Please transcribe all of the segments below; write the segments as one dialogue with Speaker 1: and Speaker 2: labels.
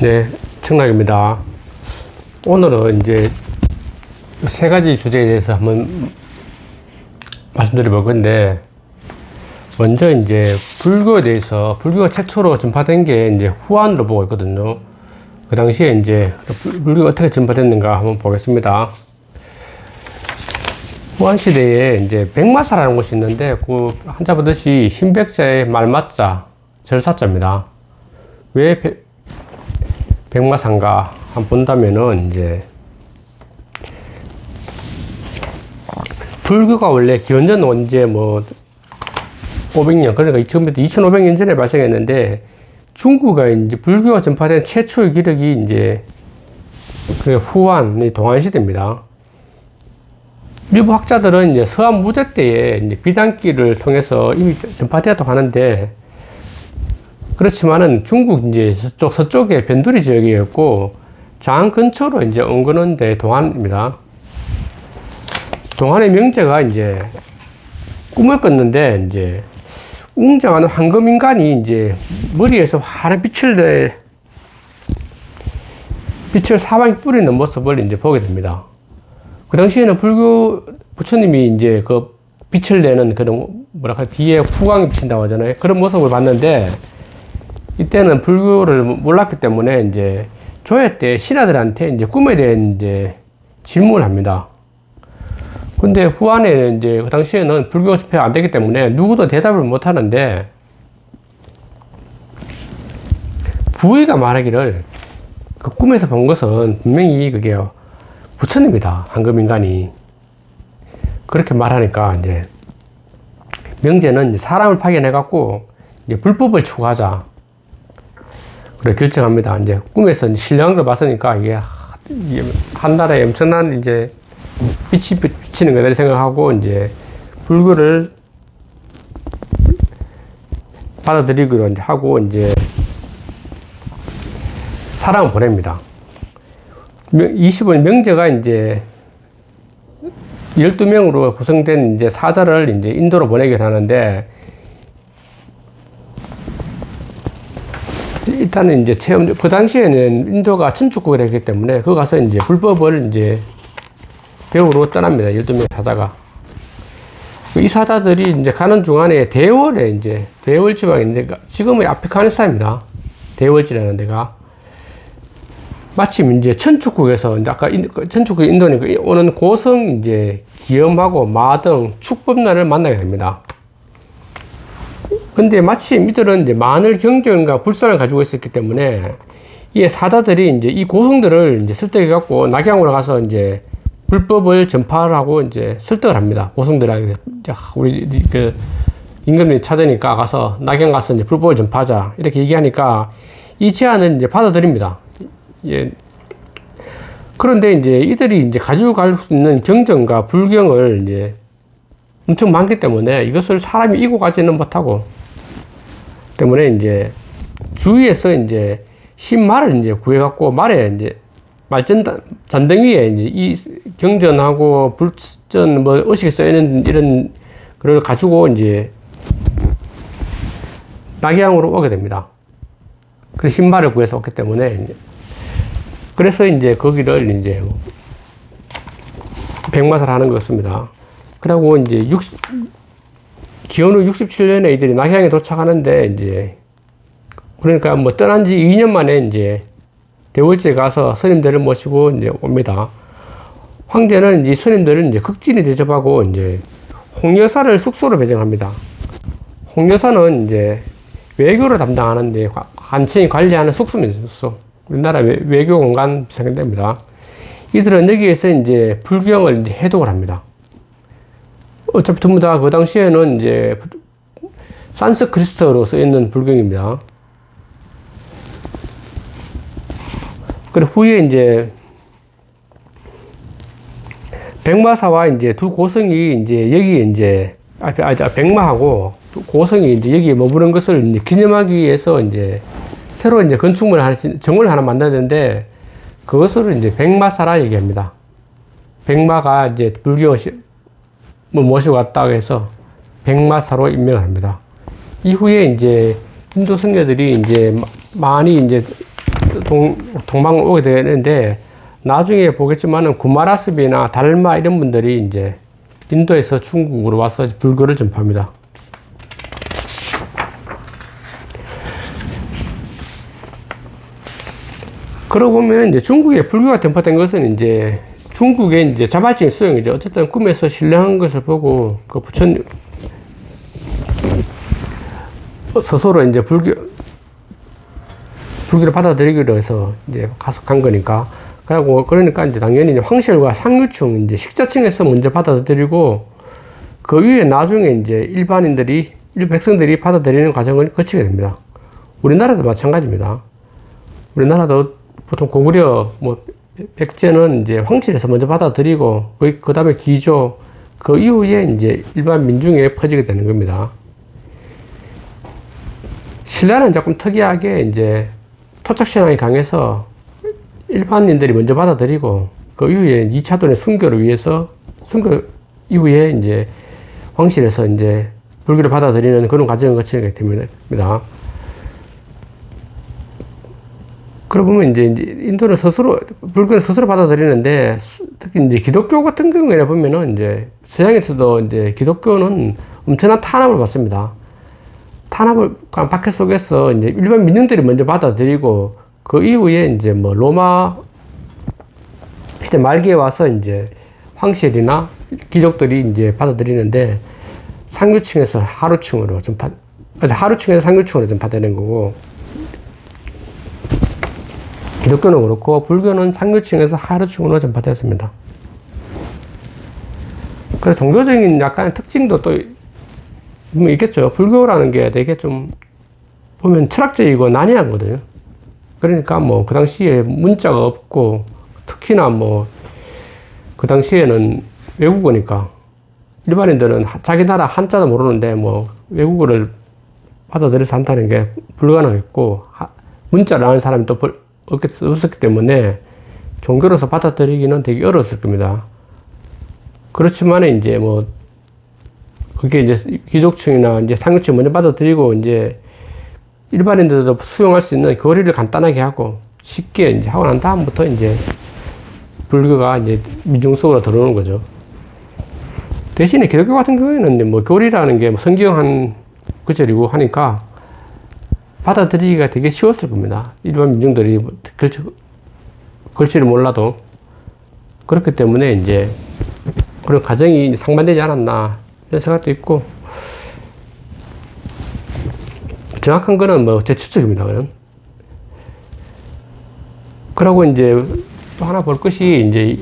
Speaker 1: 네, 청락입니다. 오늘은 이제 세 가지 주제에 대해서 한번 말씀드려 볼 건데, 먼저 이제 불교에 대해서, 불교가 최초로 전파된 게 이제 후한으로 보고 있거든요. 그 당시에 이제 불교가 어떻게 전파됐는가 한번 보겠습니다. 후한 시대에 이제 백마사라는 곳이 있는데, 그 한자 보듯이 신백자의 말맞자, 절사자입니다. 왜 백마산가 한번 본다면은 이제 불교가 원래 기원전 언제 뭐 500년, 그러니까 지금부터 2500년 전에 발생했는데, 중국에 이제 불교가 전파된 최초의 기록이 이제 그 후한 동안시대입니다. 일부 학자들은 이제 서한 무제 때에 이제 비단길을 통해서 이미 전파되었다고 하는데, 그렇지만은 중국 이제 서쪽에 변두리 지역이었고, 장 근처로 이제 온 거는 동안입니다. 동안의 명제가 이제 꿈을 꿨는데, 이제 웅장한 황금 인간이 이제 머리에서 환한 빛을 사방에 뿌리는 모습을 이제 보게 됩니다. 그 당시에는 불교 부처님이 이제 그 빛을 내는 그런 뭐랄까 뒤에 후광이 비친다고 하잖아요. 그런 모습을 봤는데, 이때는 불교를 몰랐기 때문에 이제 조회 때 신하들한테 이제 꿈에 대한 이제 질문을 합니다. 근데 후한에는 이제 그 당시에는 불교가 집회가 안 되기 때문에 누구도 대답을 못 하는데, 부의가 말하기를 그 꿈에서 본 것은 분명히 그게 부처님이다, 황금인간이. 그렇게 말하니까 이제 명제는 이제 사람을 파견해갖고 이제 불법을 추구하자. 그래 결정합니다. 이제 꿈에서 신령한 봤으니까 이게 한나라에 엄청난 이제 빛이 비치는 거다 생각하고 이제 불교를 받아들이기로 이제 하고 이제 사람을 보냅니다. 25년 명제가 이제 12명으로 구성된 이제 사자를 이제 인도로 보내기로 하는데, 일단은 이제 그 당시에는 인도가 천축국이었기 때문에 거기 가서 이제 불법을 이제 배우러 떠납니다. 12명의 사자가. 이 사자들이 이제 가는 중간에 대월에 이제 대월 지방인데, 지금의 아프가니스탄입니다. 대월지라는 데가. 마침 이제 천축국에서 이제 아까 천축국 인도니까 오는 고성 이제 기염하고 마 등 축법난을 만나게 됩니다. 근데 마침 이들은 이제 많은 경전과 불상을 가지고 있었기 때문에 이 사자들이 이제 이 고성들을 이제 설득해 갖고 낙양으로 가서 이제 불법을 전파를 하고 이제 설득을 합니다. 고성들한테 우리 그 임금님이 찾으니까 가서 낙양 가서 이제 불법을 전파하자 이렇게 얘기하니까 이 제안을 이제 받아들입니다. 예. 그런데 이제 이들이 이제 가지고 갈 수 있는 경전과 불경을 이제 엄청 많기 때문에 이것을 사람이 이고 가지는 못하고, 때문에 이제 주위에서 이제 흰 말을 이제 구해갖고 말에 이제 잔등 위에 이제 이 경전하고 불전 뭐 의식에 써있는 이런 걸 가지고 이제 낙양으로 오게 됩니다. 그 신발을 구해서 왔기 때문에 그래서 이제 거기를 이제 백마사를 하는 것 같습니다. 그리고 이제 기원후 67년에 이들이 낙양에 도착하는데, 이제 그러니까 뭐 떠난 지 2년 만에 이제 대월지에 가서 스님들을 모시고 이제 옵니다. 황제는 이제 스님들을 이제 극진히 대접하고 이제 홍여사를 숙소로 배정합니다. 홍여사는 이제 외교를 담당하는데 한층이 관리하는 숙소입니다. 숙소. 우리나라 외교 공간 생각됩니다. 이들은 여기에서 이제 불경을 이제 해독을 합니다. 어차피 전부 다 그 당시에는 이제 산스크리트어로 쓰여있는 불경입니다. 그리고 후에 이제 백마사와 이제 두 고성이 이제 여기에 이제 백마하고 고성이 이제 여기에 머무는 것을 이제 기념하기 위해서 이제 새로 이제 건축물을 정원을 하나 만들어야 되는데, 그것을 이제 백마사라 얘기합니다. 백마가 이제 불교 뭐 모시고 왔다고 해서 백마사로 임명을 합니다. 이후에 이제 인도 성녀들이 이제 많이 이제 동방을 오게 되는데, 나중에 보겠지만은 구마라습이나 달마 이런 분들이 이제 인도에서 중국으로 와서 불교를 전파합니다. 그러고 보면 이제 중국에 불교가 전파된 것은 이제 중국의 이제 자발적인 수용이죠. 어쨌든 꿈에서 신령한 것을 보고 그 부처님 스스로 이제 불교를 받아들이기로 해서 이제 가서 간 거니까. 그러니까 이제 당연히 이제 황실과 상류층, 이제 식자층에서 먼저 받아들이고, 그 위에 나중에 이제 일반 백성들이 받아들이는 과정을 거치게 됩니다. 우리나라도 마찬가지입니다. 우리나라도 보통 고구려, 백제는 이제 황실에서 먼저 받아들이고, 그 다음에 기조, 그 이후에 이제 일반 민중에 퍼지게 되는 겁니다. 신라는 조금 특이하게 이제 토착신앙이 강해서 일반인들이 먼저 받아들이고, 그 이후에 2차돈의 순교를 위해서, 순교 이후에 이제 황실에서 이제 불교를 받아들이는 그런 과정을 거치게 됩니다. 그러고 보면 이제 인도는 불교를 스스로 받아들이는데, 특히 이제 기독교 같은 경우에 보면은 이제 서양에서도 이제 기독교는 엄청난 탄압을 받습니다. 탄압을, 박해 속에서 이제 일반 민중들이 먼저 받아들이고, 그 이후에 이제 로마 시대 말기에 와서 이제 황실이나 귀족들이 이제 받아들이는데, 상류층에서 하류층으로 하류층에서 상류층으로 전파되는 거고, 기독교는 그렇고 불교는 상류층에서 하류층으로 전파됐습니다. 그래서 종교적인 약간의 특징도 또 있겠죠. 불교라는 게 되게 좀 보면 철학적이고 난해하거든요. 그러니까 그 당시에 문자가 없고, 특히나 그 당시에는 외국어니까 일반인들은 자기 나라 한자도 모르는데 외국어를 받아들여서 한다는 게 불가능했고, 문자를 아는 사람이 또 없었기 때문에 종교로서 받아들이기는 되게 어려웠을 겁니다. 그렇지만 이제 그게 이제 귀족층이나 이제 상류층 먼저 받아들이고, 이제 일반인들도 수용할 수 있는 교리를 간단하게 하고 쉽게 이제 하고 난 다음부터 이제 불교가 이제 민중 속으로 들어오는 거죠. 대신에 기독교 같은 경우에는 교리라는 게 성경 한 구절이고 하니까 받아들이기가 되게 쉬웠을 겁니다. 일반 민중들이 글씨를 몰라도. 그렇기 때문에 이제 그런 과정이 상반되지 않았나 이런 생각도 있고, 정확한 거는 제 추측입니다. 그러고 이제 또 하나 볼 것이, 이제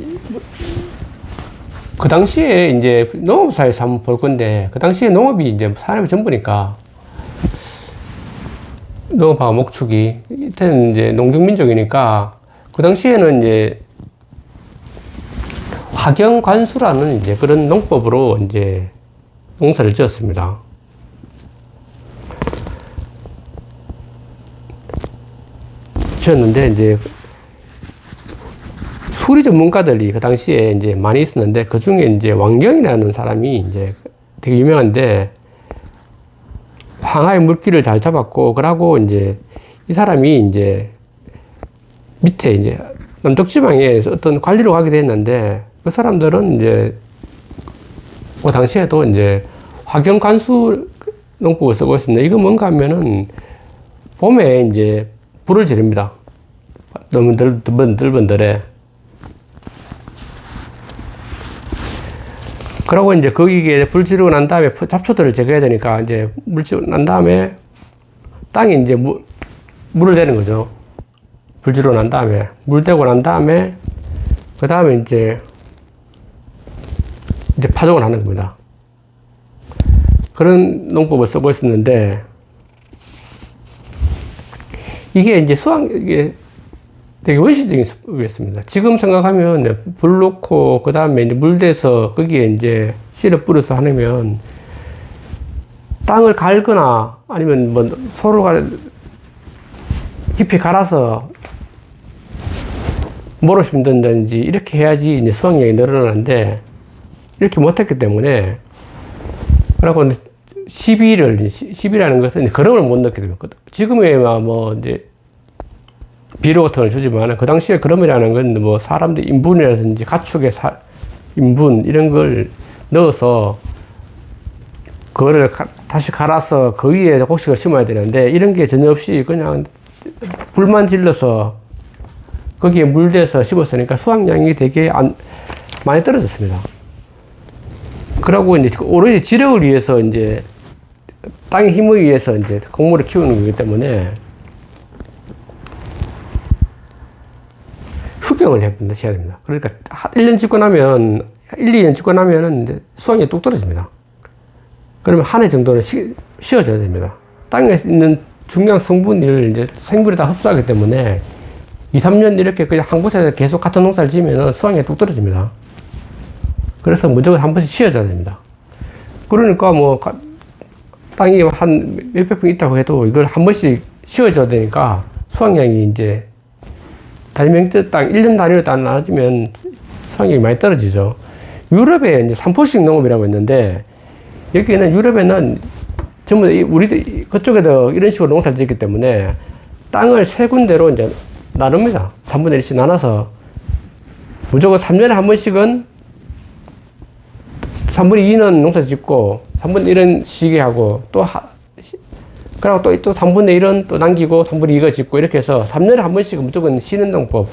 Speaker 1: 그 당시에 이제 농업사에서 한번 볼 건데, 그 당시에 농업이 이제 사람의 전부니까, 농업하고 목축이, 이때는 이제 농경민족이니까, 그 당시에는 이제 화경관수라는 이제 그런 농법으로 이제 농사를 지었습니다. 지었는데, 이제 수리 전문가들이 그 당시에 이제 많이 있었는데, 그 중에 이제 왕경이라는 사람이 이제 되게 유명한데, 황하의 물기를 잘 잡았고, 그러고 이제 이 사람이 이제 밑에 이제 남쪽지방에 어떤 관리로 가게 됐는데, 그 사람들은 이제 그 당시에도 이제 화경관수 농법을 쓰고 있습니다. 이거 뭔가 하면은 봄에 이제 불을 지릅니다. 너무 들번들해. 그러고 이제 거기에 불 지르고 난 다음에 잡초들을 제거해야 되니까, 이제 물 지르고 난 다음에 땅에 이제 물을 대는 거죠. 불 지르고 난 다음에 물 대고 난 다음에 그 다음에 이제 파종을 하는 겁니다. 그런 농법을 쓰고 있었는데, 이게 이제 이게 되게 원시적인 수법이었습니다. 지금 생각하면 불 놓고 그 다음에 이제 물 대서 거기에 이제 씨를 뿌려서 하면, 땅을 갈거나 아니면 서로 깊이 갈아서 모로 심든지 이렇게 해야지 이제 수확량이 늘어나는데, 이렇게 못했기 때문에, 그래갖고 시비라는 것은 걸음을 못 넣게 됩니다. 지금에야 이제 비료 같은 걸 주지만 그 당시에 그럼이라는 건 뭐 사람들 인분이라든지 가축의 인분 이런 걸 넣어서 그거를 다시 갈아서 그 위에 곡식을 심어야 되는데 이런 게 전혀 없이 그냥 불만 질러서 거기에 물대서 심었으니까 수확량이 되게 많이 떨어졌습니다. 그러고 이제 오로지 지력을 위해서 이제 땅의 힘을 위해서 이제 곡물을 키우는 거기 때문에 후병을 해야 됩니다. 그러니까 1년 짓고 나면 1, 2년 짓고 나면은 이제 수확량이 뚝 떨어집니다. 그러면 한 해 정도는 쉬어져야 됩니다. 땅에 있는 중요한 성분을 이제 생물이 다 흡수하기 때문에 2, 3년 이렇게 그냥 한 곳에서 계속 같은 농사를 지으면 수확량이 뚝 떨어집니다. 그래서 무조건 한 번씩 쉬어져야 됩니다. 그러니까 뭐 땅이 한 몇백 평 있다고 해도 이걸 한 번씩 쉬어줘야 되니까 수확량이 이제 다리명적 땅 1년 단위로 나눠지면 수확량이 많이 떨어지죠. 유럽에 이제 산포식 농업이라고 있는데 여기는 유럽에는 전부 우리 그쪽에도 이런 식으로 농사를 짓기 때문에 땅을 세 군데로 이제 나눕니다. 3분의 1씩 나눠서 무조건 3년에 한 번씩은 3분의 2는 농사 짓고 3분의 1은 쉬게 하고 그리고 또 3분의 1은 또 남기고 3분의 2가 짓고 이렇게 해서 3년에 한 번씩은 무조건 쉬는 농법,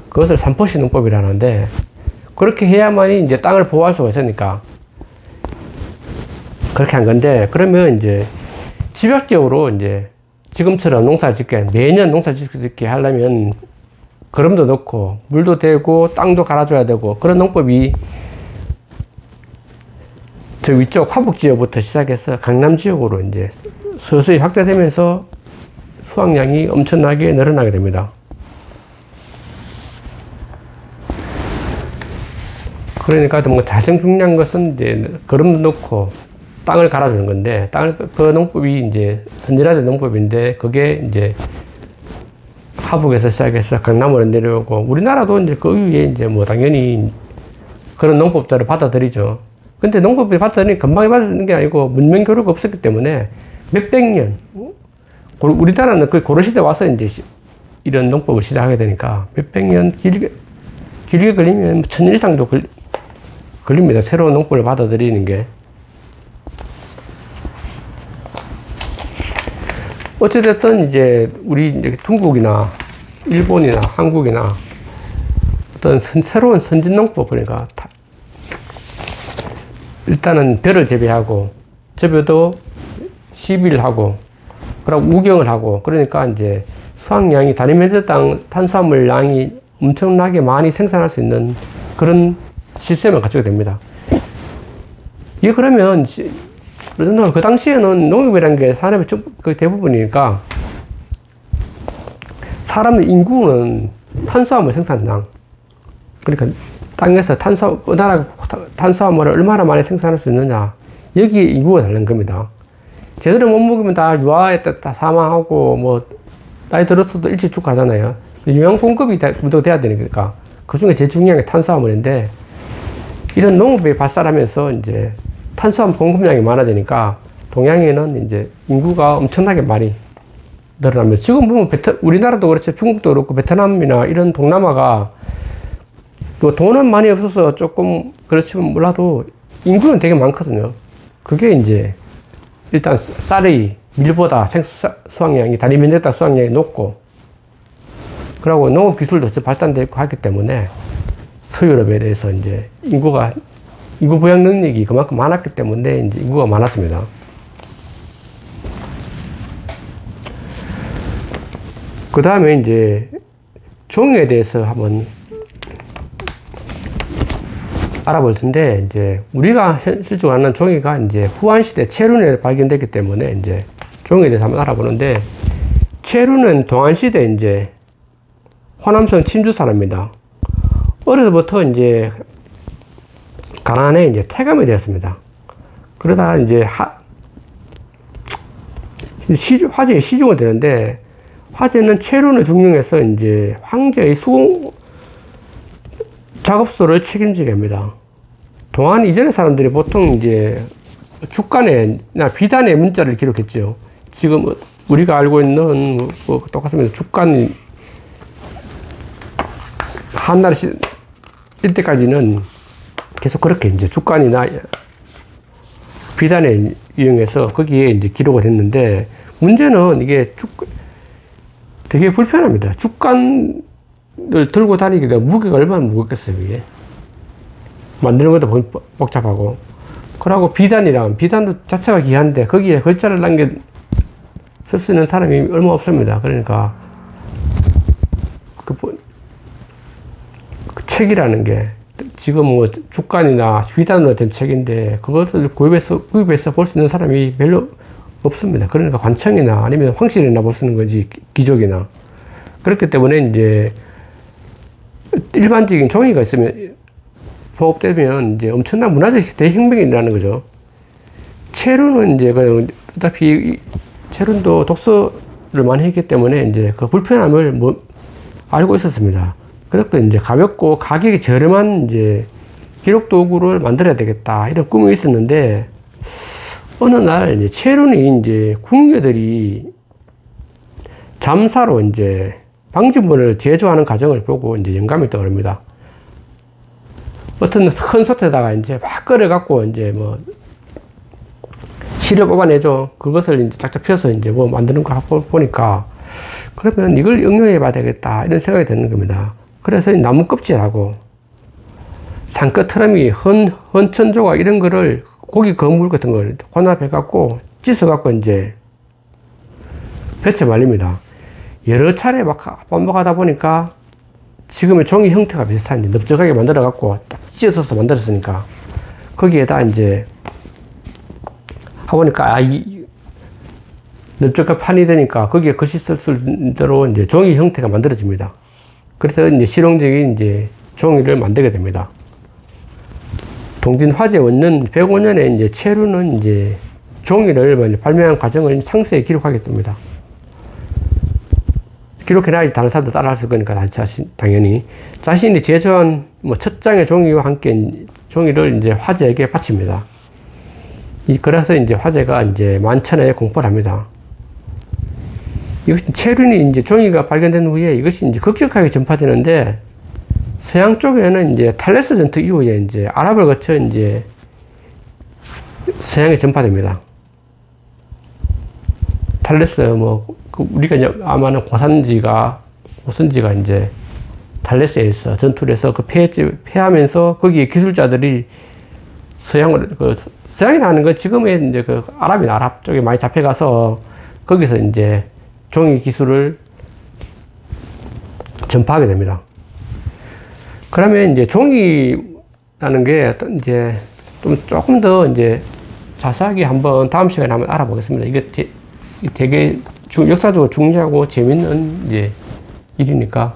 Speaker 1: 그것을 산포식 농법이라는데 그렇게 해야만이 이제 땅을 보호할 수가 있으니까 그렇게 한 건데, 그러면 이제 집약적으로 이제 지금처럼 농사를 짓게, 매년 농사를 짓게 하려면 거름도 넣고 물도 대고 땅도 갈아줘야 되고 그런 농법이 저 위쪽 화북 지역부터 시작해서 강남 지역으로 이제 서서히 확대되면서 수확량이 엄청나게 늘어나게 됩니다. 그러니까 뭐 가장 중요한 것은 이제 거름도 넣고 땅을 갈아주는 건데, 그 농법이 이제 선진화된 농법인데, 그게 이제 하북에서 시작해서 강남으로 내려오고, 우리나라도 이제 그 위에 이제 뭐 당연히 그런 농법들을 받아들이죠. 근데 농법을 받아들이니 금방 받아들이는 게 아니고 문명 교류가 없었기 때문에 몇백 년, 우리나라는 그 고려시대 와서 이제 이런 농법을 시작하게 되니까 몇백 년 길게 걸리면 1000년 이상도 걸립니다. 새로운 농법을 받아들이는 게. 어찌됐든 이제 우리 이제 중국이나 일본이나 한국이나 어떤 새로운 선진농법, 그러니까 일단은 벼를 재배하고 재배도 10일 하고 그리고 우경을 하고, 그러니까 이제 수확량이 단위미터당 탄수화물 양이 엄청나게 많이 생산할 수 있는 그런 시스템을 갖추게 됩니다. 이게 그러면 그 당시에는 농업이라는 게 산업의 거의 대부분이니까 사람의 인구는 탄수화물 생산량, 그러니까 땅에서 탄수화물을 얼마나 많이 생산할 수 있느냐, 여기에 인구가 다른 겁니다. 제대로 못 먹으면 다 유아에 다 사망하고 뭐 나이 들었어도 일찍 죽하잖아요. 영양 공급이 무조건 돼야 되니까 그 중에 제일 중요한 게 탄수화물인데, 이런 농업이 발달하면서 이제 탄수화물 공급량이 많아지니까 동양에는 이제 인구가 엄청나게 많이 늘어나면, 지금 보면 우리나라도 그렇죠. 중국도 그렇고 베트남이나 이런 동남아가 뭐 돈은 많이 없어서 조금 그렇지만 몰라도 인구는 되게 많거든요. 그게 이제 일단 쌀의 밀보다 생수 수확량이 단위 면적당 수확량이 높고, 그리고 농업 기술도 발달되고 하기 때문에 서유럽에 대해서 이제 인구 부양 능력이 그만큼 많았기 때문에 이제 인구가 많았습니다. 그 다음에 이제 종에 대해서 한번 알아볼 텐데, 이제 우리가 실제로 아는 종이가 이제 후한시대 체류에 발견됐기 때문에 이제 종에 대해서 한번 알아보는데, 체류는 동안시대 이제 호남성 침주 사람입니다. 어려서부터 이제 가난에 이제 태감이 되었습니다. 그러다 이제 화제에 시중이 되는데, 화제는 체류를 중용해서 이제 황제의 수공 작업소를 책임지게 합니다. 동안 이전의 사람들이 보통 이제 죽간에나 비단에 문자를 기록했죠. 지금 우리가 알고 있는 뭐 똑같습니다. 죽간 한나라 이때까지는 계속 그렇게 이제 주간이나 비단을 이용해서 거기에 이제 기록을 했는데, 문제는 이게 되게 불편합니다. 주간을 들고 다니기가 무게가 얼마나 무겁겠어요, 이게. 만드는 것도 복잡하고. 그러고 비단도 자체가 귀한데, 거기에 글자를 쓸 수 있는 사람이 얼마 없습니다. 그러니까, 그 책이라는 게, 지금 뭐 주간이나 비단으로 된 책인데, 그것을 구입해서 볼 수 있는 사람이 별로 없습니다. 그러니까 관청이나 아니면 황실이나 볼 수 있는 거지, 귀족이나. 그렇기 때문에 이제, 일반적인 종이가 있으면, 보급되면 이제 엄청난 문화적 대혁명이 일어나는 거죠. 체류는 이제, 어차피 체류도 독서를 많이 했기 때문에 이제 그 불편함을 알고 있었습니다. 그래서 이제 가볍고 가격이 저렴한 이제 기록 도구를 만들어야 되겠다, 이런 꿈이 있었는데, 어느 날 이제 체류는 이제 궁녀들이 잠사로 이제 방직물을 제조하는 과정을 보고 이제 영감이 떠오릅니다. 어떤 큰 솥에다가 이제 막 끓여갖고 이제 뭐 시럽 뽑아내죠. 그것을 이제 쫙쫙 펴서 이제 뭐 만드는 거 보니까, 그러면 이걸 응용해 봐야 되겠다, 이런 생각이 드는 겁니다. 그래서 나무 껍질하고 산끝 트러미, 헌천 조각 이런 거를, 고기 거물 같은 걸 혼합해 갖고 찢어 갖고 이제 볕에 말립니다. 여러 차례 막 반복하다 보니까 지금의 종이 형태가 비슷한 넓적하게 만들어 갖고 딱 찢어서 만들었으니까, 거기에다 이제 하보니까 이 넓적한 판이 되니까 거기에 글씨 쓸 수 있는 대로 이제 종이 형태가 만들어집니다. 그래서 이제 실용적인 이제 종이를 만들게 됩니다. 동진 화재 원년 105년에 이제 체류는 이제 종이를 발명한 과정을 상세히 기록하게 됩니다. 기록해놔야지 다른 사람도 따라할 거니까, 당연히. 자신이 제조한 첫 장의 종이와 함께 종이를 이제 화재에게 바칩니다. 그래서 이제 화재가 이제 만천하에 공포를 합니다. 이것이 체륜이 이제 종이가 발견된 후에 이것이 이제 급격하게 전파되는데, 서양 쪽에는 이제 탈레스 전투 이후에 이제 아랍을 거쳐 이제 서양에 전파됩니다. 탈레스 우리가 아마는 고선지가 이제 탈레스에서 전투를 해서 패하면서 거기에 기술자들이 서양이라는 거 지금의 이제 아랍 쪽에 많이 잡혀가서 거기서 이제 종이 기술을 전파하게 됩니다. 그러면 이제 종이라는 게 이제 조금 더 이제 자세하게 한번 다음 시간에 한번 알아보겠습니다. 이게 되게 역사적으로 중요하고 재밌는 이제 일이니까